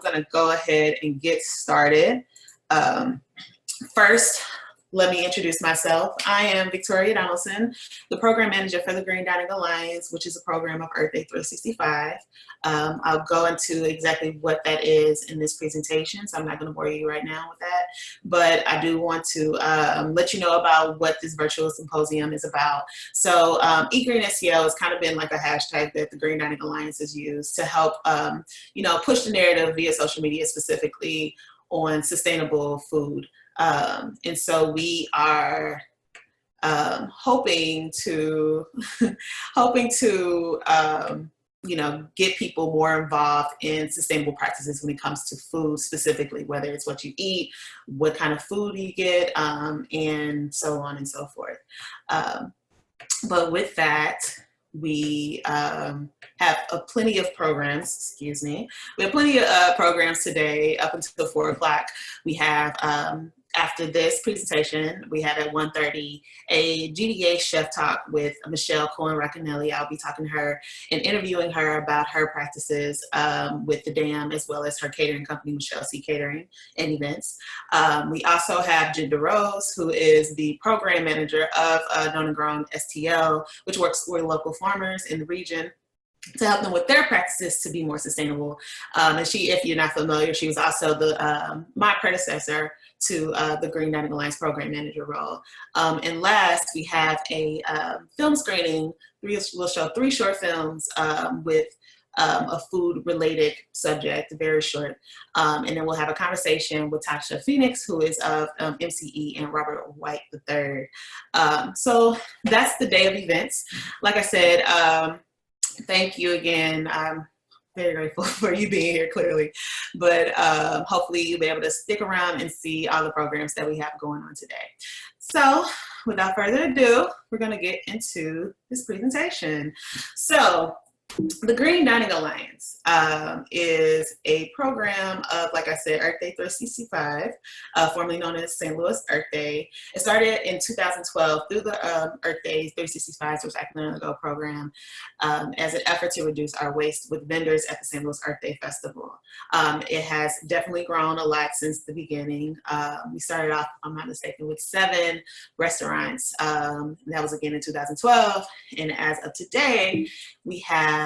gonna go ahead and get started. First, let me introduce myself. I am Victoria Donaldson, the program manager for the Green Dining Alliance, which is a program of Earth Day 365. I'll go into exactly what that is in this presentation, so I'm not gonna bore you right now with that, but I do want to let you know about what this virtual symposium is about. So eGreen SEO has kind of been like a hashtag that the Green Dining Alliance has used to help push the narrative via social media, specifically on sustainable food. And so we are hoping to get people more involved in sustainable practices when it comes to food specifically, whether it's what you eat, what kind of food you get, and so on and so forth. But with that, we have plenty of programs, excuse me. We have plenty of programs today up until 4 o'clock. We have, after this presentation, we have at 1:30 a GDA chef talk with Michelle Cohen-Racanelli. I'll be talking to her and interviewing her about her practices with the DAM, as well as her catering company, Michelle C. Catering and Events. We also have Jen DeRose, who is the program manager of Known and Grown STL, which works with local farmers in the region to help them with their practices to be more sustainable. And she, if you're not familiar, she was also the my predecessor to the Green Dining Alliance program manager role. And last, we have a film screening. We'll show 3 short films with a food-related subject, very short. And then we'll have a conversation with Tasha Phoenix, who is of MCE, and Robert White III. So that's the day of events. Like I said, thank you again. I'm very grateful for you being here, clearly. But hopefully you'll be able to stick around and see all the programs that we have going on today. So without further ado, we're going to get into this presentation. So the Green Dining Alliance is a program of, like I said, Earth Day 365, formerly known as St. Louis Earth Day. It started in 2012 through the Earth Day 365 Recycling on the Go program as an effort to reduce our waste with vendors at the St. Louis Earth Day Festival. It has definitely grown a lot since the beginning. We started off, if I'm not mistaken, with 7 restaurants. That was again in 2012. And as of today, we have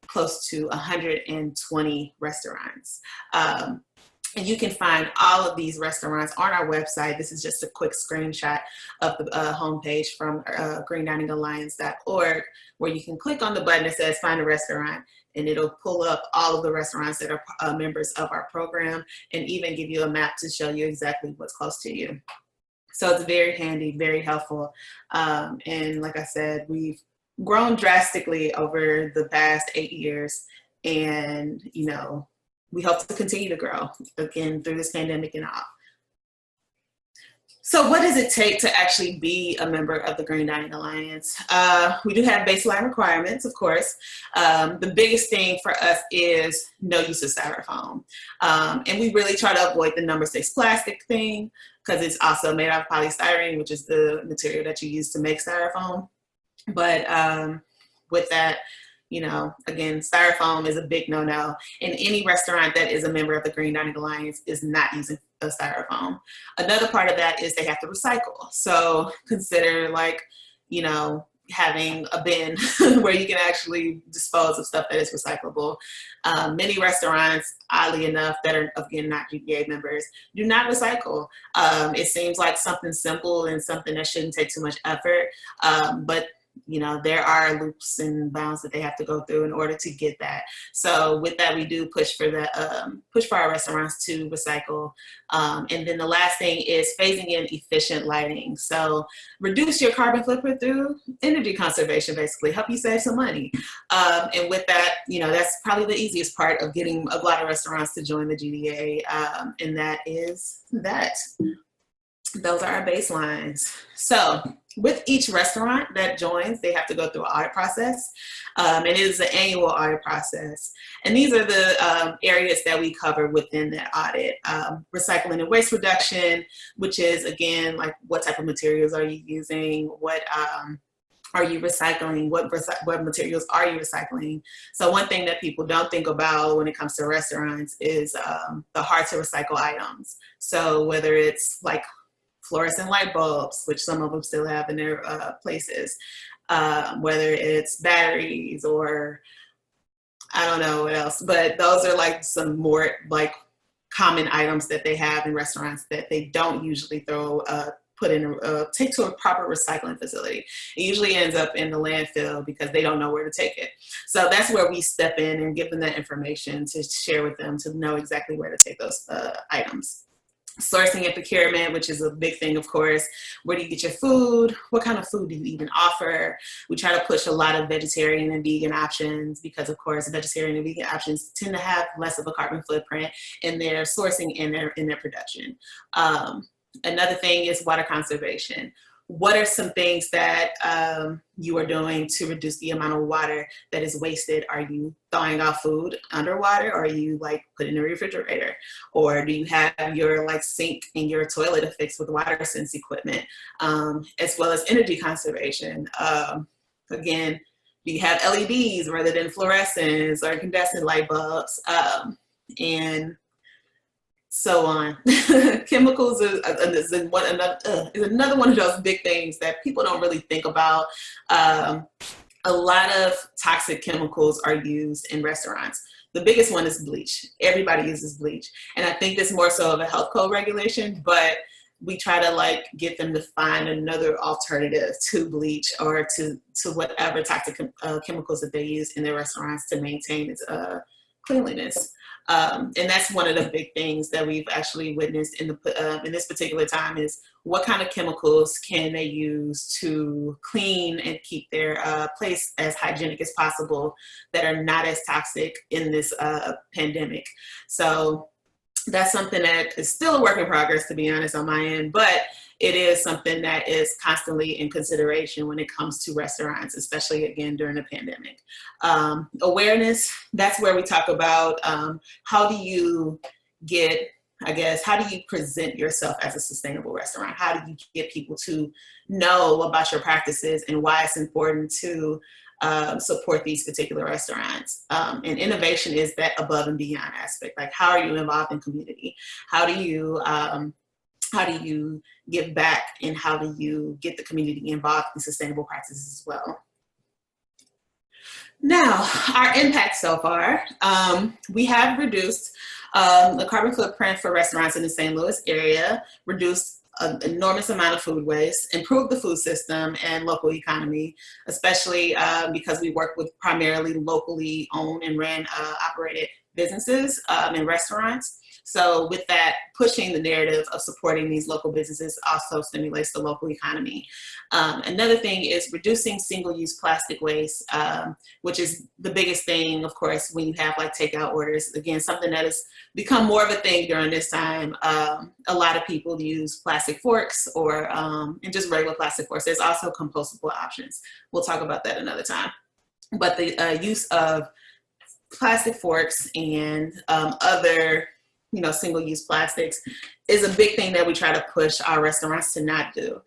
close to 120 restaurants. And you can find all of these restaurants on our website. This is just a quick screenshot of the homepage from greendiningalliance.org, where you can click on the button that says find a restaurant, and it'll pull up all of the restaurants that are members of our program, and even give you a map to show you exactly what's close to you. So it's very handy, very helpful. And like I said, we've grown drastically over the past 8 years, and we hope to continue to grow again through this pandemic and all. So what does it take to actually be a member of the Green Dining Alliance? We do have baseline requirements, of course. The biggest thing for us is no use of Styrofoam. And we really try to avoid the number 6 plastic thing, because it's also made out of polystyrene, which is the material that you use to make Styrofoam. But with that, again, Styrofoam is a big no-no. And any restaurant that is a member of the Green Dining Alliance is not using a Styrofoam. Another part of that is they have to recycle. So consider having a bin where you can actually dispose of stuff that is recyclable. Many restaurants, oddly enough, that are, again, not GDA members, do not recycle. It seems like something simple and something that shouldn't take too much effort, but there are loops and bounds that they have to go through in order to get that. So with that, we do push for our restaurants to recycle. And then the last thing is phasing in efficient lighting. So reduce your carbon footprint through energy conservation, basically, help you save some money. And with that, that's probably the easiest part of getting a lot of restaurants to join the GDA. And that is that. Those are our baselines. So with each restaurant that joins, they have to go through an audit process. And it is an annual audit process. And these are the areas that we cover within that audit. Recycling and waste reduction, which is, again, like what type of materials are you using? are you recycling? What materials are you recycling? So one thing that people don't think about when it comes to restaurants is the hard to recycle items. So whether it's like fluorescent light bulbs, which some of them still have in their places, whether it's batteries or I don't know what else, but those are like some more like common items that they have in restaurants that they don't usually take to a proper recycling facility. It usually ends up in the landfill because they don't know where to take it. So that's where we step in and give them that information to share with them to know exactly where to take those items. Sourcing and procurement, which is a big thing, of course. Where do you get your food? What kind of food do you even offer? We try to push a lot of vegetarian and vegan options because, of course, vegetarian and vegan options tend to have less of a carbon footprint in their sourcing and in their production. Another thing is water conservation. What are some things that you are doing to reduce the amount of water that is wasted? Are you thawing out food underwater, or are you like put in a refrigerator? Or do you have your like sink and your toilet affixed with water sense equipment, as well as energy conservation? Again, do you have LEDs rather than fluorescents or incandescent light bulbs? And so on. Chemicals is another one of those big things that people don't really think about. A lot of toxic chemicals are used in restaurants. The biggest one is bleach. Everybody uses bleach. And I think it's more so of a health code regulation, but we try to like get them to find another alternative to bleach or to whatever toxic chemicals that they use in their restaurants to maintain its cleanliness. And that's one of the big things that we've actually witnessed in this particular time is what kind of chemicals can they use to clean and keep their place as hygienic as possible that are not as toxic in this pandemic. So that's something that is still a work in progress, to be honest, on my end, but it is something that is constantly in consideration when it comes to restaurants, especially again during the pandemic. Awareness, that's where we talk about how do you present yourself as a sustainable restaurant? How do you get people to know about your practices and why it's important to support these particular restaurants? And innovation is that above and beyond aspect. Like, how are you involved in community? How do you give back, and how do you get the community involved in sustainable practices as well? Now, our impact so far, we have reduced the carbon footprint for restaurants in the St. Louis area, reduced an enormous amount of food waste, improved the food system and local economy, especially because we work with primarily locally owned and operated businesses and restaurants. So with that, pushing the narrative of supporting these local businesses also stimulates the local economy. Another thing is reducing single-use plastic waste, which is the biggest thing, of course, when you have like takeout orders. Again, something that has become more of a thing during this time. A lot of people use plastic forks or and just regular plastic forks. There's also compostable options. We'll talk about that another time. But the use of plastic forks and other single-use plastics is a big thing that we try to push our restaurants to not do.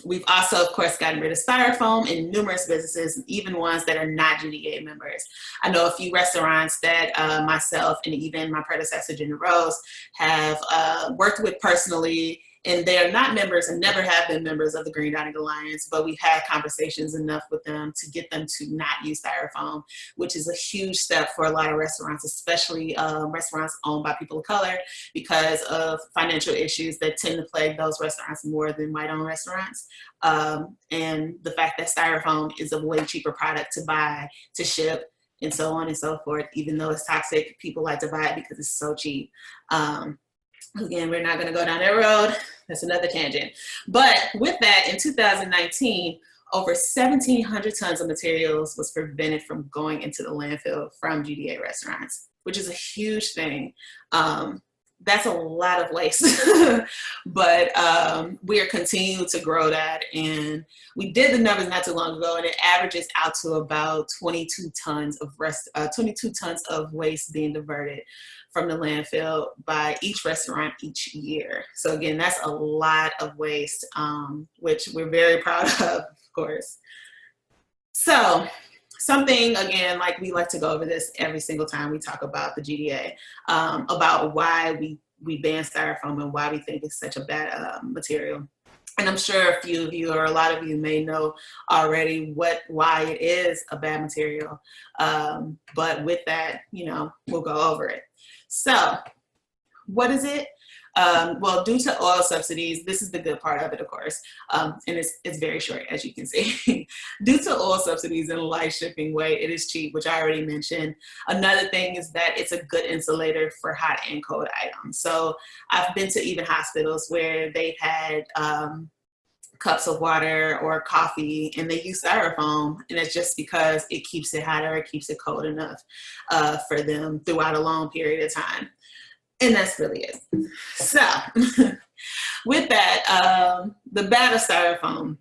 We've also, of course, gotten rid of Styrofoam in numerous businesses, even ones that are not GDA members. I know a few restaurants that myself and even my predecessor, Jenna Rose, have worked with personally, and they are not members and never have been members of the Green Dining Alliance, but we've had conversations enough with them to get them to not use Styrofoam, which is a huge step for a lot of restaurants, especially restaurants owned by people of color, because of financial issues that tend to plague those restaurants more than white-owned restaurants. And the fact that Styrofoam is a way cheaper product to buy, to ship, and so on and so forth. Even though it's toxic, people like to buy it because it's so cheap. Again, we're not going to go down that road. That's another tangent. But with that, in 2019, over 1,700 tons of materials was prevented from going into the landfill from GDA restaurants, which is a huge thing. that's a lot of waste, but we are continuing to grow that. And we did the numbers not too long ago, and it averages out to about 22 tons of 22 tons of waste being diverted from the landfill by each restaurant each year. So again, that's a lot of waste, which we're very proud of course. So something, again, like we like to go over this every single time we talk about the GDA, about why we ban styrofoam and why we think it's such a bad material. And I'm sure a few of you or a lot of you may know already why it is a bad material. But with that, you know, we'll go over it. So what is it? Well, due to oil subsidies, this is the good part of it, of course, and it's very short, as you can see. Due to oil subsidies and light shipping weight, it is cheap, which I already mentioned. Another thing is that it's a good insulator for hot and cold items. So I've been to even hospitals where they've had cups of water or coffee and they use styrofoam, and it's just because it keeps it hot or it keeps it cold enough for them throughout a long period of time. And that's really it. So with that, the bad of styrofoam,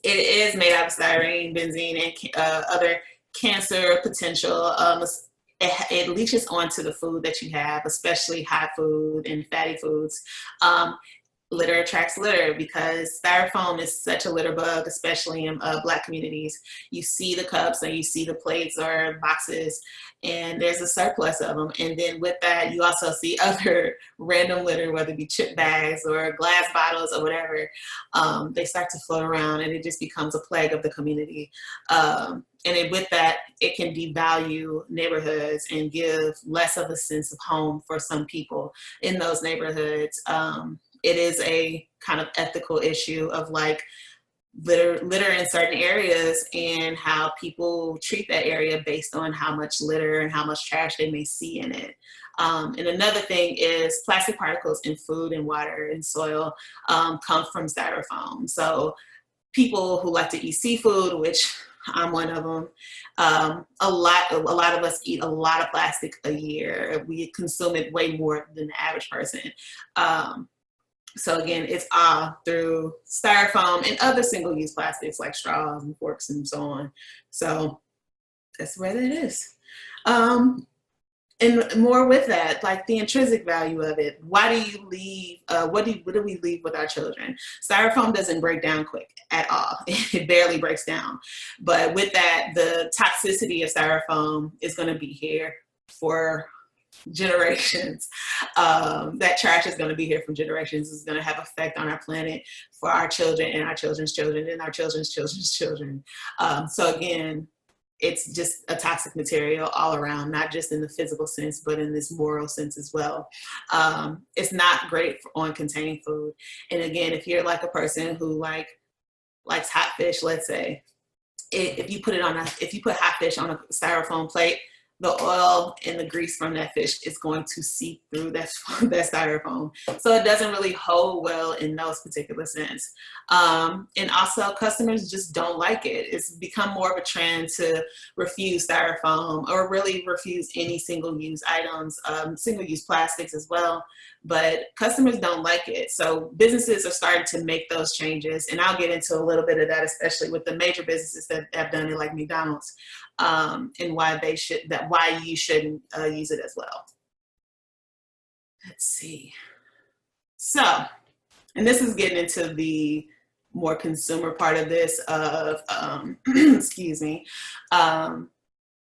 it is made out of styrene, benzene, and other cancer potential. It leaches onto the food that you have, especially hot food and fatty foods. Litter attracts litter because styrofoam is such a litter bug, especially in Black communities. You see the cups and you see the plates or boxes, and there's a surplus of them. And then with that, you also see other random litter, whether it be chip bags or glass bottles or whatever. They start to float around, and it just becomes a plague of the community. And with that, it can devalue neighborhoods and give less of a sense of home for some people in those neighborhoods. It is a kind of ethical issue of like litter in certain areas and how people treat that area based on how much litter and how much trash they may see in it. And another thing is plastic particles in food and water and soil come from styrofoam. So people who like to eat seafood, which I'm one of them. A lot of us eat a lot of plastic a year. We consume it way more than the average person. So again, it's all through styrofoam and other single-use plastics like straws and forks and so on. So that's where that is. And more with that, like the intrinsic value of it. Why do you leave? What do we leave with our children? Styrofoam doesn't break down quick at all. It barely breaks down. But with that, the toxicity of styrofoam is going to be here for generations. That trash is going to be here for generations. It's going to have effect on our planet for our children and our children's children and our children's children's children. So again, it's just a toxic material all around, not just in the physical sense, but in this moral sense as well. It's not great on containing food. And again, if you're like a person who likes hot fish, let's say, if you put hot fish on a styrofoam plate, the oil and the grease from that fish is going to seep through that styrofoam. So it doesn't really hold well in those particular sense. And also customers just don't like it. It's become more of a trend to refuse styrofoam or really refuse any single-use items, single-use plastics as well. But customers don't like it. So businesses are starting to make those changes. And I'll get into a little bit of that, especially with the major businesses that have done it like McDonald's. And why you shouldn't use it as well. Let's see. So, and this is getting into the more consumer part of this of, excuse me,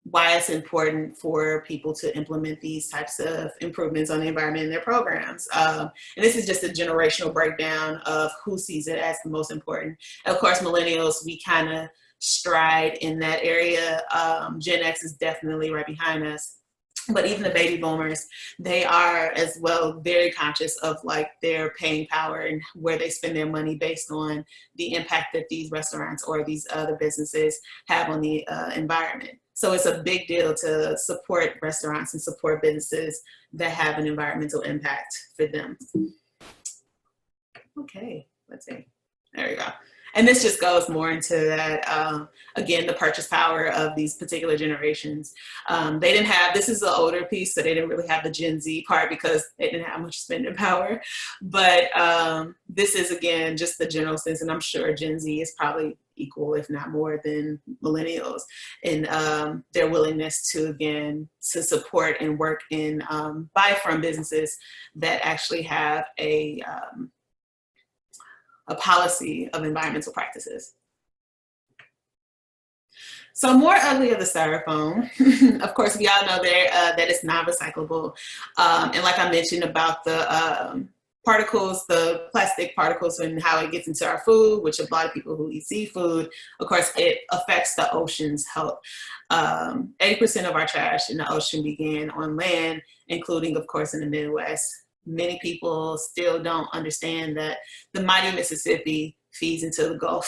why it's important for people to implement these types of improvements on the environment in their programs. And this is just a generational breakdown of who sees it as the most important. Of course, millennials, we kind of stride in that area. Gen X is definitely right behind us. But even the baby boomers, they are as well very conscious of like their paying power and where they spend their money based on the impact that these restaurants or these other businesses have on the environment. So it's a big deal to support restaurants and support businesses that have an environmental impact for them. Okay, let's see. There we go. And this just goes more into that, again, the purchase power of these particular generations. They didn't have, this is the older piece, so they didn't really have the Gen Z part because they didn't have much spending power. But this is, again, just the general sense, and I'm sure Gen Z is probably equal, if not more, than millennials in their willingness to, again, to support and work and buy from businesses that actually have a policy of environmental practices. So more ugly of the styrofoam. Of course, we all know that it's non-recyclable. And like I mentioned about the particles, the plastic particles and how it gets into our food, which a lot of people who eat seafood, of course, it affects the ocean's health. 80% of our trash in the ocean began on land, including, of course, in the Midwest. Many people still don't understand that the mighty Mississippi feeds into the Gulf.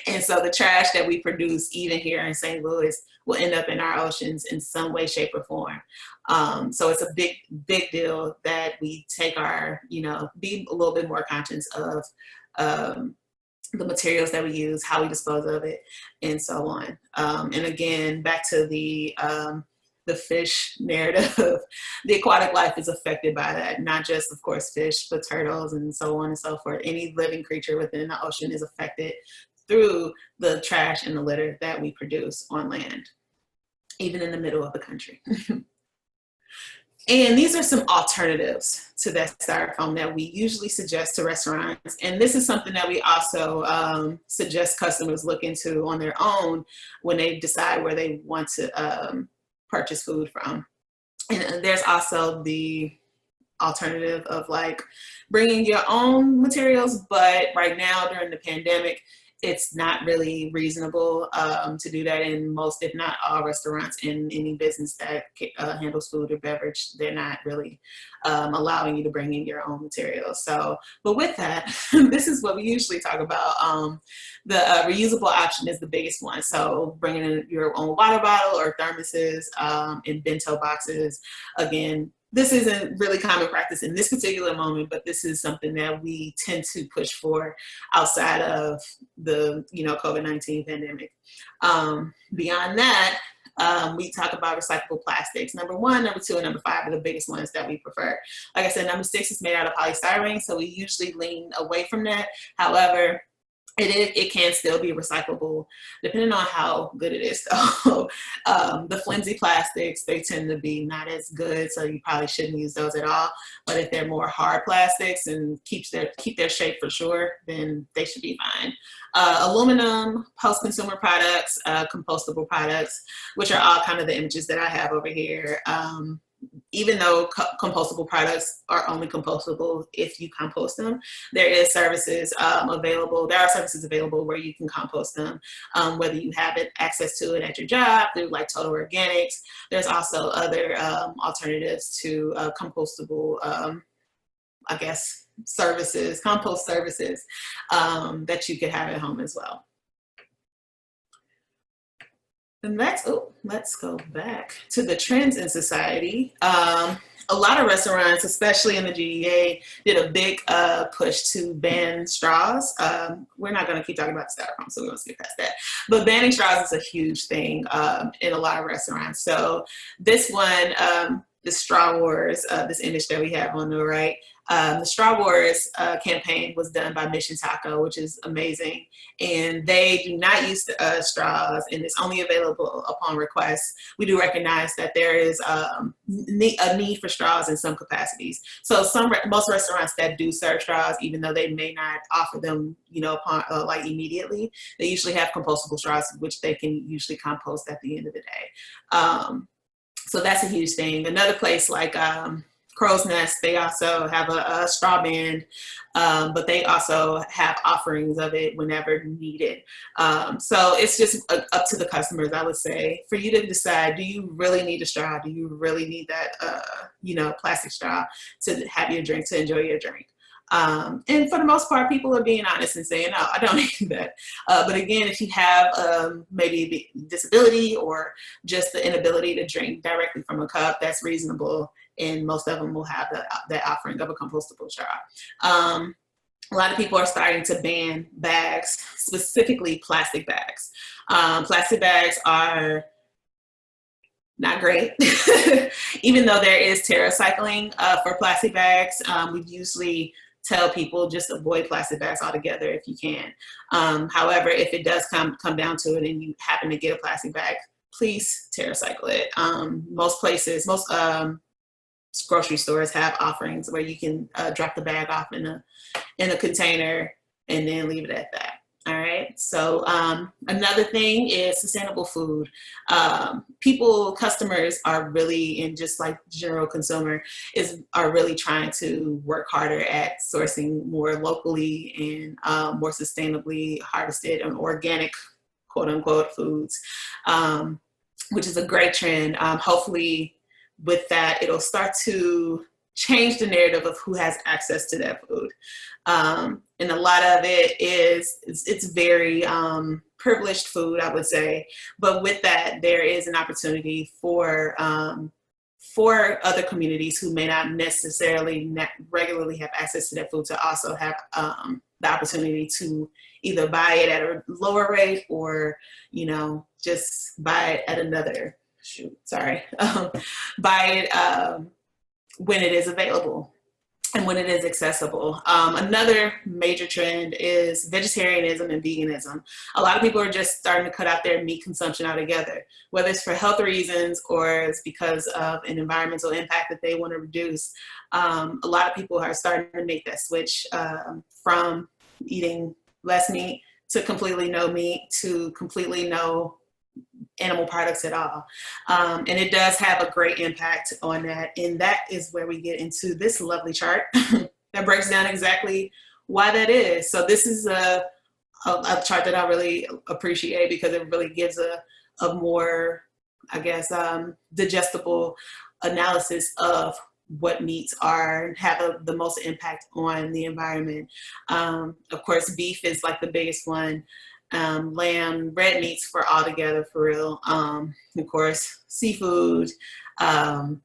And so the trash that we produce, even here in St. Louis, will end up in our oceans in some way, shape, or form. So it's a big deal that we take our, be a little bit more conscious of the materials that we use, how we dispose of it, and so on. And again, back to the fish narrative, the aquatic life is affected by that. Not just, of course, fish, but turtles and so on and so forth. Any living creature within the ocean is affected through the trash and the litter that we produce on land, even in the middle of the country. And these are some alternatives to that styrofoam that we usually suggest to restaurants. And this is something that we also suggest customers look into on their own when they decide where they want to purchase food from. And there's also the alternative of like bringing your own materials, but right now during the pandemic, it's not really reasonable to do that in most, if not all, restaurants in any business that handles food or beverage. They're not really allowing you to bring in your own materials. So, but with that, this is what we usually talk about. The reusable option is the biggest one. So bringing in your own water bottle or thermoses in bento boxes. Again, this isn't really common practice in this particular moment, but this is something that we tend to push for outside of the, COVID-19 pandemic. Beyond that, we talk about recyclable plastics. Number 1, number 2, and number 5 are the biggest ones that we prefer. Like I said, number 6 is made out of polystyrene, so we usually lean away from that. However, it can still be recyclable, depending on how good it is. So the flimsy plastics, they tend to be not as good, so you probably shouldn't use those at all. But if they're more hard plastics and keep their shape for sure, then they should be fine. Aluminum, post-consumer products, compostable products, which are all kind of the images that I have over here. Even though compostable products are only compostable if you compost them, there are services available where you can compost them, whether you have access to it at your job through like Total Organics. There's also other alternatives to compostable, compost services that you could have at home as well. And let's go back to the trends in society. A lot of restaurants, especially in the GDA, did a big push to ban straws. We're not going to keep talking about styrofoam, so we won't skip past that. But banning straws is a huge thing in a lot of restaurants. So this one, the Straw Wars, this image that we have on the right, the Straw Wars campaign was done by Mission Taco, which is amazing. And they do not use straws, and it's only available upon request. We do recognize that there is a need for straws in some capacities. So most restaurants that do serve straws, even though they may not offer them, upon immediately, they usually have compostable straws, which they can usually compost at the end of the day. So that's a huge thing. Another place like Crow's Nest, they also have a straw ban, but they also have offerings of it whenever needed. So it's just up to the customers, I would say, for you to decide, do you really need a straw? Do you really need that, plastic straw to have your drink, to enjoy your drink? And for the most part, people are being honest and saying, no, I don't need that. But again, if you have maybe a disability or just the inability to drink directly from a cup, that's reasonable. And most of them will have that offering of a compostable straw. a lot of people are starting to ban bags, specifically plastic bags. Plastic bags are not great. Even though there is TerraCycling for plastic bags, we usually tell people just avoid plastic bags altogether if you can. However, if it does come down to it and you happen to get a plastic bag, please TerraCycle it. Most places, most grocery stores have offerings where you can drop the bag off in a container and then leave it at that. All right. So another thing is sustainable food. Customers are really, and just like general consumer, are really trying to work harder at sourcing more locally and more sustainably harvested and organic, quote unquote, foods, which is a great trend. Hopefully, with that, it'll start to change the narrative of who has access to that food. And a lot of it it's very privileged food, I would say. But with that, there is an opportunity for other communities who may not necessarily regularly have access to that food to also have the opportunity to either buy it at a lower rate or, just buy it at another, buy it when it is available and when it is accessible. Another major trend is vegetarianism and veganism. A lot of people are just starting to cut out their meat consumption altogether, whether it's for health reasons or it's because of an environmental impact that they want to reduce. A lot of people are starting to make that switch from eating less meat to completely no meat to completely no animal products at all. And it does have a great impact on that. And that is where we get into this lovely chart that breaks down exactly why that is. So this is a chart that I really appreciate because it really gives a more, I guess, digestible analysis of what meats are and have the most impact on the environment. Of course, beef is like the biggest one. Lamb, red meats for real. Of course, seafood. And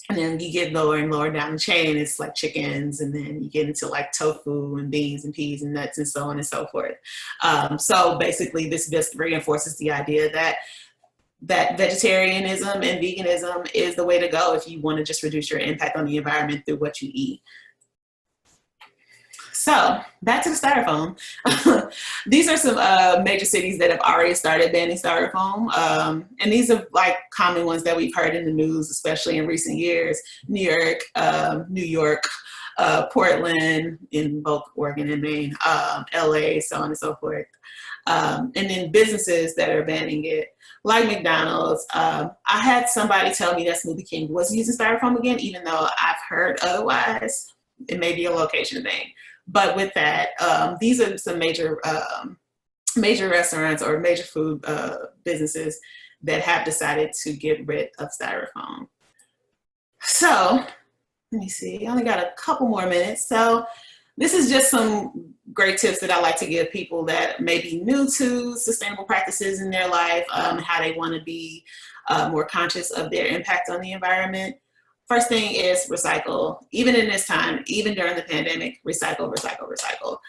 then you get lower and lower down the chain. It's like chickens, and then you get into like tofu and beans and peas and nuts and so on and so forth. So basically, this just reinforces the idea that vegetarianism and veganism is the way to go if you want to just reduce your impact on the environment through what you eat. So back to the styrofoam. These are some major cities that have already started banning styrofoam. And these are like common ones that we've heard in the news, especially in recent years. New York, Portland, in both Oregon and Maine, LA, so on and so forth. And then businesses that are banning it, like McDonald's. I had somebody tell me that Smoothie King was using styrofoam again, even though I've heard otherwise. It may be a location thing. But with that, these are some major restaurants or major food businesses that have decided to get rid of styrofoam. So let me see, I only got a couple more minutes. So this is just some great tips that I like to give people that may be new to sustainable practices in their life, how they want to be more conscious of their impact on the environment. First thing is recycle. Even in this time, even during the pandemic, recycle, recycle, recycle.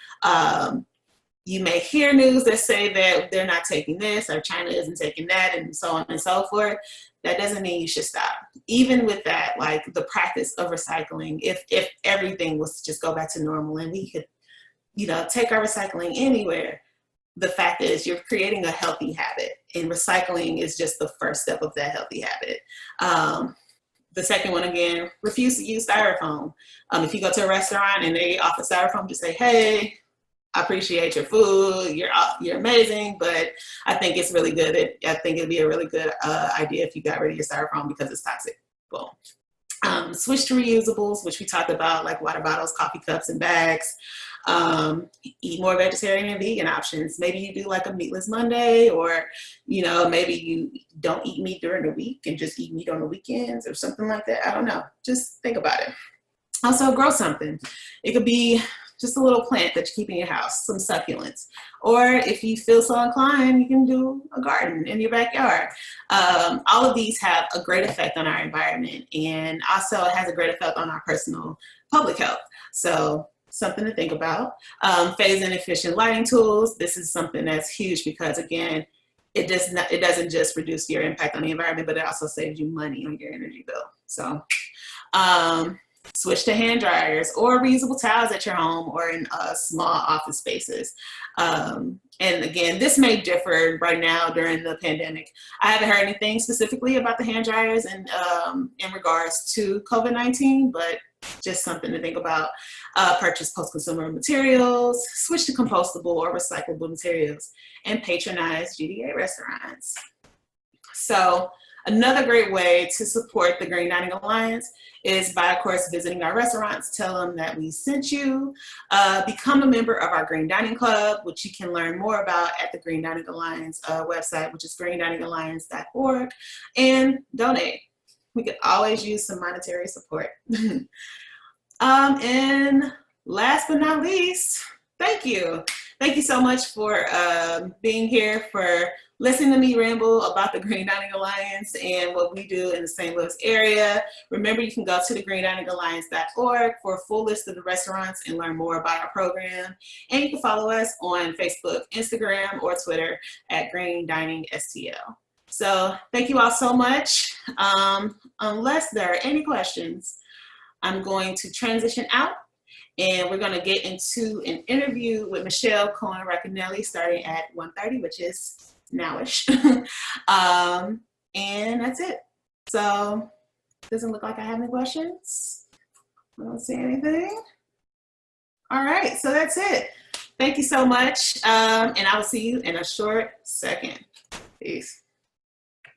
You may hear news that say that they're not taking this or China isn't taking that and so on and so forth. That doesn't mean you should stop. Even with that, like the practice of recycling, if everything was to just go back to normal and we could, take our recycling anywhere, the fact is you're creating a healthy habit, and recycling is just the first step of that healthy habit. The second one, again, refuse to use styrofoam. If you go to a restaurant and they offer styrofoam, just say, hey, I appreciate your food, you're amazing, but I think it's really good. I think it'd be a really good idea if you got rid of your styrofoam because it's toxic. Boom. Switch to reusables, which we talked about, like water bottles, coffee cups, and bags. Eat more vegetarian and vegan options. Maybe you do like a meatless Monday, or maybe you don't eat meat during the week and just eat meat on the weekends or something like that. I don't know. Just think about it. Also, grow something. It could be just a little plant that you keep in your house, some succulents. Or if you feel so inclined, you can do a garden in your backyard. All of these have a great effect on our environment, and also it has a great effect on our personal public health. So something to think about. Phase in efficient lighting tools. This is something that's huge because, again, it doesn't just reduce your impact on the environment, but it also saves you money on your energy bill. So switch to hand dryers or reusable towels at your home or in small office spaces. And again, this may differ right now during the pandemic. I haven't heard anything specifically about the hand dryers and in regards to COVID-19, but just something to think about. Purchase post-consumer materials, switch to compostable or recyclable materials, and patronize GDA restaurants. So another great way to support the Green Dining Alliance is by, of course, visiting our restaurants. Tell them that we sent you. Become a member of our Green Dining Club, which you can learn more about at the Green Dining Alliance website, which is greendiningalliance.org, and donate. We could always use some monetary support. And last but not least, thank you. Thank you so much for being here, for listening to me ramble about the Green Dining Alliance and what we do in the St. Louis area. Remember, you can go to the greendiningalliance.org for a full list of the restaurants and learn more about our program. And you can follow us on Facebook, Instagram, or Twitter at Green Dining STL. So thank you all so much. Unless there are any questions, I'm going to transition out. And we're going to get into an interview with Michelle Cohen-Racanelli starting at 1:30, which is nowish. And that's it. So doesn't look like I have any questions. I don't see anything. All right, so that's it. Thank you so much. And I will see you in a short second. Peace.